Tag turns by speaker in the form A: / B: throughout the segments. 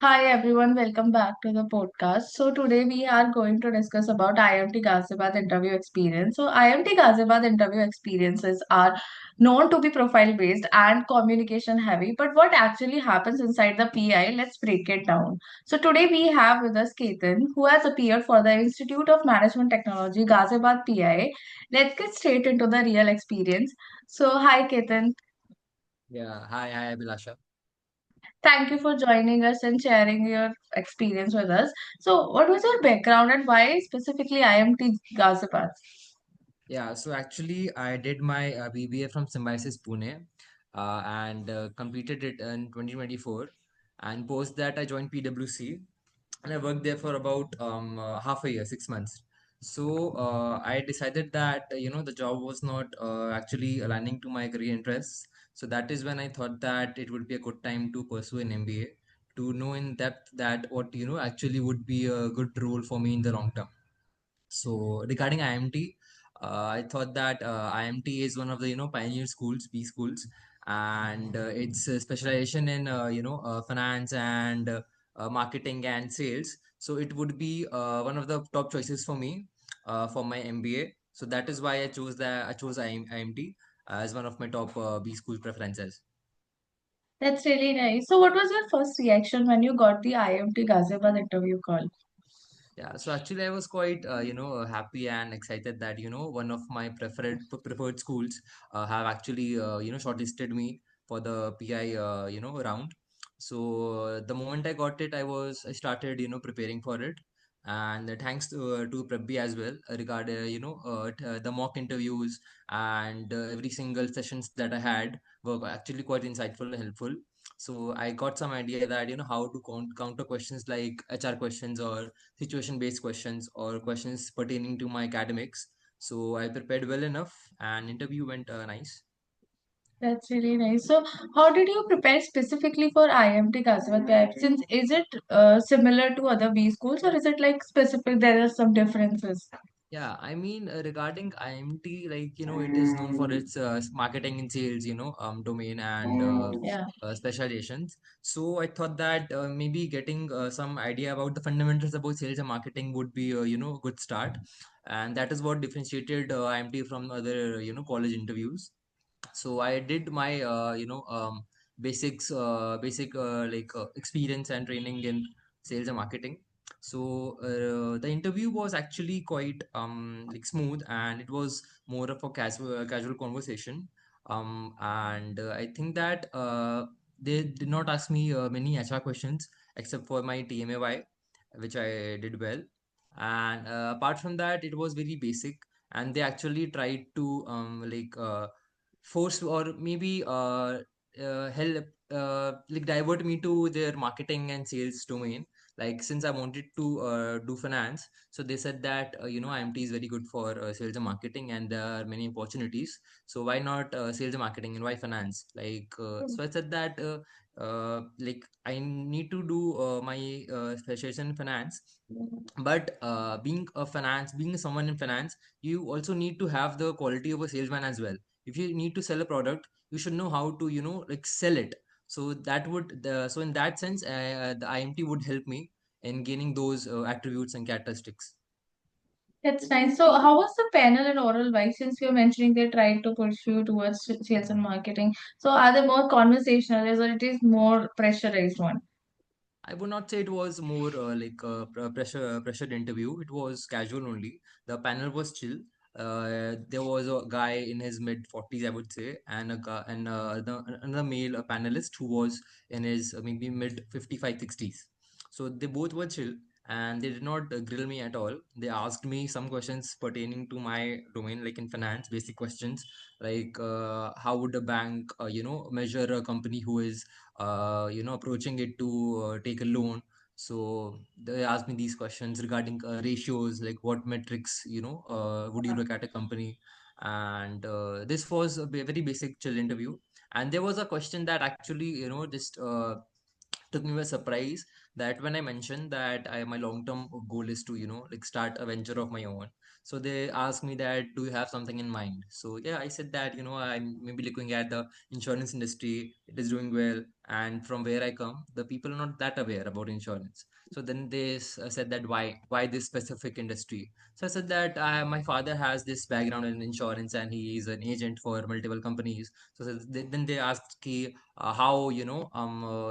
A: Hi everyone, welcome back to the podcast. So today we are going to discuss about IMT Ghaziabad interview experience. So IMT Ghaziabad interview experiences are known to be profile based and communication heavy, but what actually happens inside the PI? Let's break it down. So today we have with us Keytan, who has appeared for the Institute of Management Technology Ghaziabad PI. Let's get straight into the real experience. So hi Keytan.
B: Yeah, hi, Abhilasha.
A: Thank you for joining us and sharing your experience with us. So, what was your background and why specifically IMT Ghaziabad?
B: Yeah, so actually, I did my BBA from Symbiosis Pune and completed it in 2024. And post that, I joined PwC and I worked there for about half a year, 6 months. So I decided that the job was not actually aligning to my career interests. So that is when I thought that it would be a good time to pursue an MBA to know in depth that what actually would be a good role for me in the long term. So regarding IMT, I thought that IMT is one of the pioneer schools, B schools, and its specialization in finance and marketing and sales. So it would be one of the top choices for me for my MBA. So that is why I chose IMT as one of my top B school preferences.
A: That's really nice. So, what was your first reaction when you got the IMT Ghaziabad interview call?
B: Yeah, so actually, I was quite, happy and excited that, one of my preferred schools have actually, shortlisted me for the PI, round. So the moment I got it, I started, preparing for it. And thanks to Prepbee as well regarding, the mock interviews and every single sessions that I had were actually quite insightful and helpful. So I got some idea that, how to counter questions like HR questions or situation based questions or questions pertaining to my academics. So I prepared well enough and interview went nice.
A: That's really nice. So, how did you prepare specifically for IMT Ghaziabad PI? Since is it similar to other B schools or is it like specific? There are some differences.
B: Yeah, I mean, regarding IMT, like, it is known for its marketing and sales, domain and
A: Yeah.
B: specializations. So I thought that maybe getting some idea about the fundamentals about sales and marketing would be, a good start. And that is what differentiated IMT from other, college interviews. So I did my basic experience and training in sales and marketing. So the interview was actually quite like smooth, and it was more of a casual conversation. And I think that they did not ask me many HR questions except for my TMAY, which I did well. And apart from that, it was very basic, and they actually tried to force or maybe help like divert me to their marketing and sales domain. Like, since I wanted to do finance, so they said that IMT is very good for sales and marketing and there are many opportunities, so why not sales and marketing and why finance? So I said that like I need to do my specialization in finance, but being someone in finance, you also need to have the quality of a salesman as well. If you need to sell a product, you should know how to like sell it. So so in that sense, the IMT would help me in gaining those attributes and characteristics.
A: That's nice. So, how was the panel and oral vibe? Since you're mentioning they tried to pursue towards sales and marketing, so are they more conversational, or it is more pressurized one?
B: I would not say it was more like a pressured interview. It was casual only. The panel was chill. There was a guy in his mid 40s, I would say, and another male panelist who was in his maybe mid 55 60s. So they both were chill, and they did not grill me at all. They asked me some questions pertaining to my domain, like in finance, basic questions like how would a bank, measure a company who is approaching it to take a loan. So they asked me these questions regarding ratios, like what metrics, would you look at a company. And this was a very basic chill interview. And there was a question that actually, just took me by surprise. that when I mentioned that my long-term goal is to, like start a venture of my own. So they asked me that, do you have something in mind? So yeah, I said that, I'm maybe looking at the insurance industry. It is doing well. And from where I come, the people are not that aware about insurance. So then they said that why this specific industry? So I said that my father has this background in insurance and he is an agent for multiple companies. So then they asked how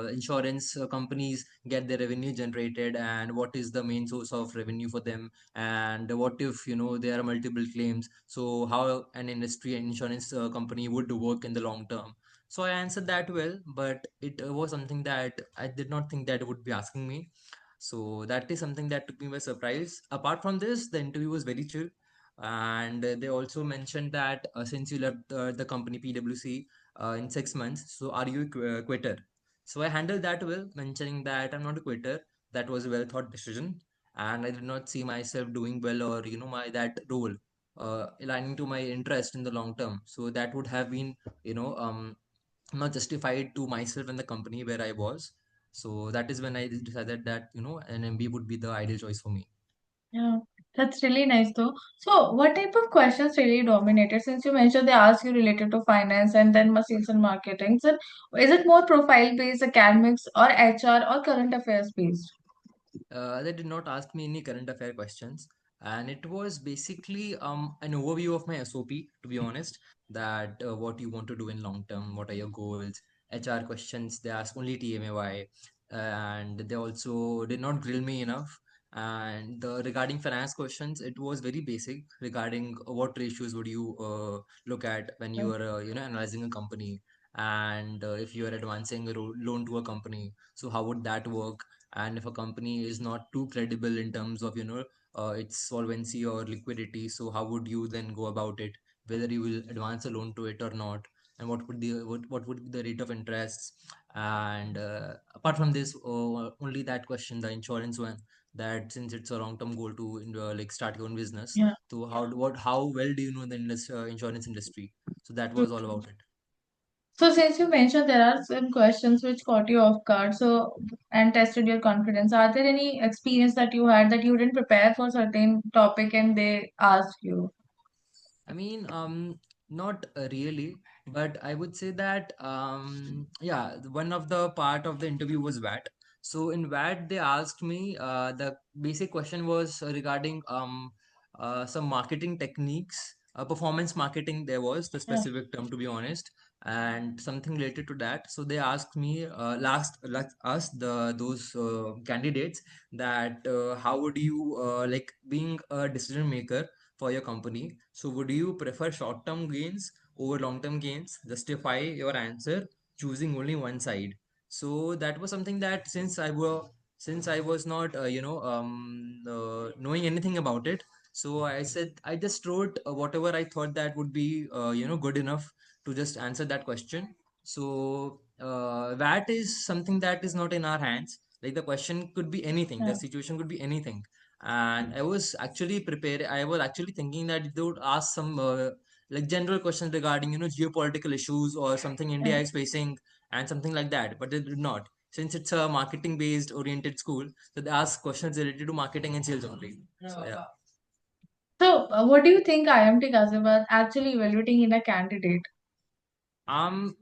B: insurance companies get their revenue generated and what is the main source of revenue for them, and what if there are multiple claims, so how an industry and insurance company would work in the long term. So I answered that well, but it was something that I did not think that would be asking me. So that is something that took me by surprise. Apart from this, the interview was very chill. And they also mentioned that since you left the company PwC in 6 months, so are you a quitter? So I handled that well, mentioning that I'm not a quitter. That was a well thought decision, and I did not see myself doing well, or my that role aligning to my interest in the long term. So that would have been you know um not justified to myself and the company where I was. So that is when I decided that an MBA would be the ideal choice for me.
A: Yeah, that's really nice though. So, what type of questions really dominated? Since you mentioned they ask you related to finance and then sales and marketing. So, is it more profile based, academics, or HR, or current affairs based?
B: They did not ask me any current affair questions, and it was basically an overview of my SOP, to be honest, that what you want to do in long term, what are your goals. HR questions, they asked only TMAY, and they also did not grill me enough. And regarding finance questions, it was very basic regarding what ratios would you look at when you are analyzing a company, and if you are advancing a loan to a company, so how would that work? And if a company is not too credible in terms of its solvency or liquidity, so how would you then go about it, whether you will advance a loan to it or not, and what would be the rate of interest. And apart from this, only that question, the insurance one, that since it's a long term goal to like start your own business,
A: Yeah.
B: so how well do you know the insurance industry? So that
A: True,
B: was all
A: true.
B: about it.
A: So, since you mentioned there are some questions which caught you off guard, so and tested your confidence, are there any experience that you had that you didn't prepare for certain topic and they asked you?
B: I mean, not really, but I would say that, yeah, one of the part of the interview was VAT. So in VAT, they asked me, the basic question was regarding some marketing techniques, performance marketing. There was the
A: Yeah.
B: specific term, to be honest, and something related to that. So they asked me, last us those candidates, that how would you like being a decision maker for your company. So would you prefer short-term gains over long-term gains? Justify your answer choosing only one side. So that was something that since I was not knowing anything about it, so I said I just wrote whatever I thought that would be good enough to just answer that question. So that is something that is not in our hands. Like the question could be anything, the
A: Yeah.
B: situation could be anything. And I was actually prepared. I was actually thinking that they would ask some like general questions regarding geopolitical issues or something
A: Yeah.
B: India is facing and something like that, but they did not. Since it's a marketing based oriented school, so they ask questions related to marketing and sales only. So yeah.
A: So, what do you think IMT Ghaziabad actually evaluating in a candidate?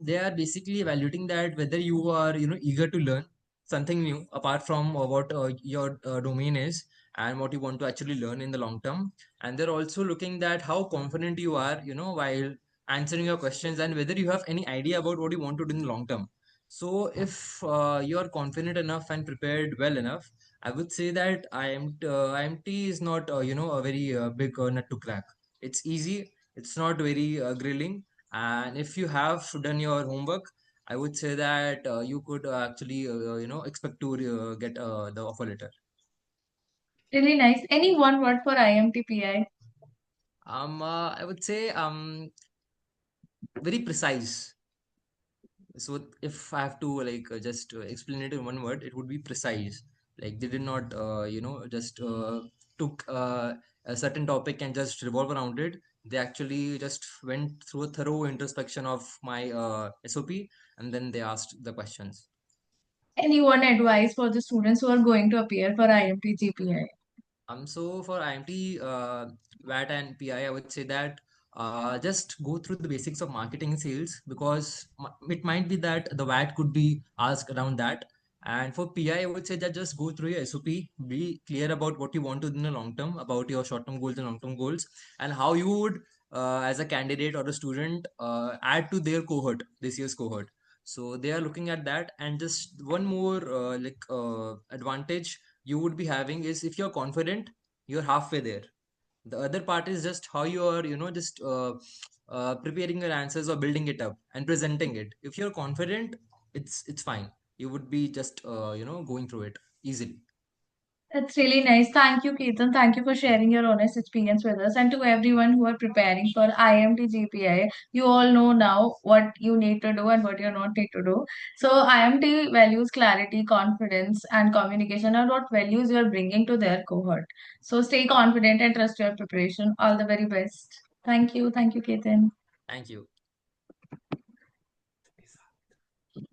B: They are basically evaluating that whether you are, eager to learn something new apart from what your domain is and what you want to actually learn in the long term. And they're also looking that how confident you are, while answering your questions, and whether you have any idea about what you want to do in the long term. So if you are confident enough and prepared well enough, I would say that IMT is not, a very big nut to crack. It's easy. It's not very grilling, and if you have done your homework, I would say that you could actually, expect to get the offer letter.
A: Really nice. Any one word for IMTPI?
B: I would say very precise. So if I have to like just explain it in one word, it would be precise. Like they did not, just took a certain topic and just revolve around it. They actually just went through a thorough introspection of my SOP, and then they asked the questions.
A: Any one advice for the students who are going to appear for IMT GPI?
B: So for IMT, VAT and PI, I would say that just go through the basics of marketing and sales, because it might be that the VAT could be asked around that. And for PI, I would say that just go through your SOP, be clear about what you want to do in the long term, about your short term goals and long term goals, and how you would, as a candidate or a student, add to their cohort, this year's cohort. So they are looking at that. And just one more advantage you would be having is, if you're confident, you're halfway there. The other part is just how you are, just preparing your answers or building it up and presenting it. If you're confident, it's fine. You would be just going through it easily.
A: That's really nice. Thank you, Ketan. Thank you for sharing your honest experience with us. And to everyone who are preparing for IMT GPI, you all know now what you need to do and what you not need to do. So IMT values clarity, confidence, and communication are what values you are bringing to their cohort. So stay confident and trust your preparation. All the very best. Thank you. Thank you, Ketan.
B: Thank you.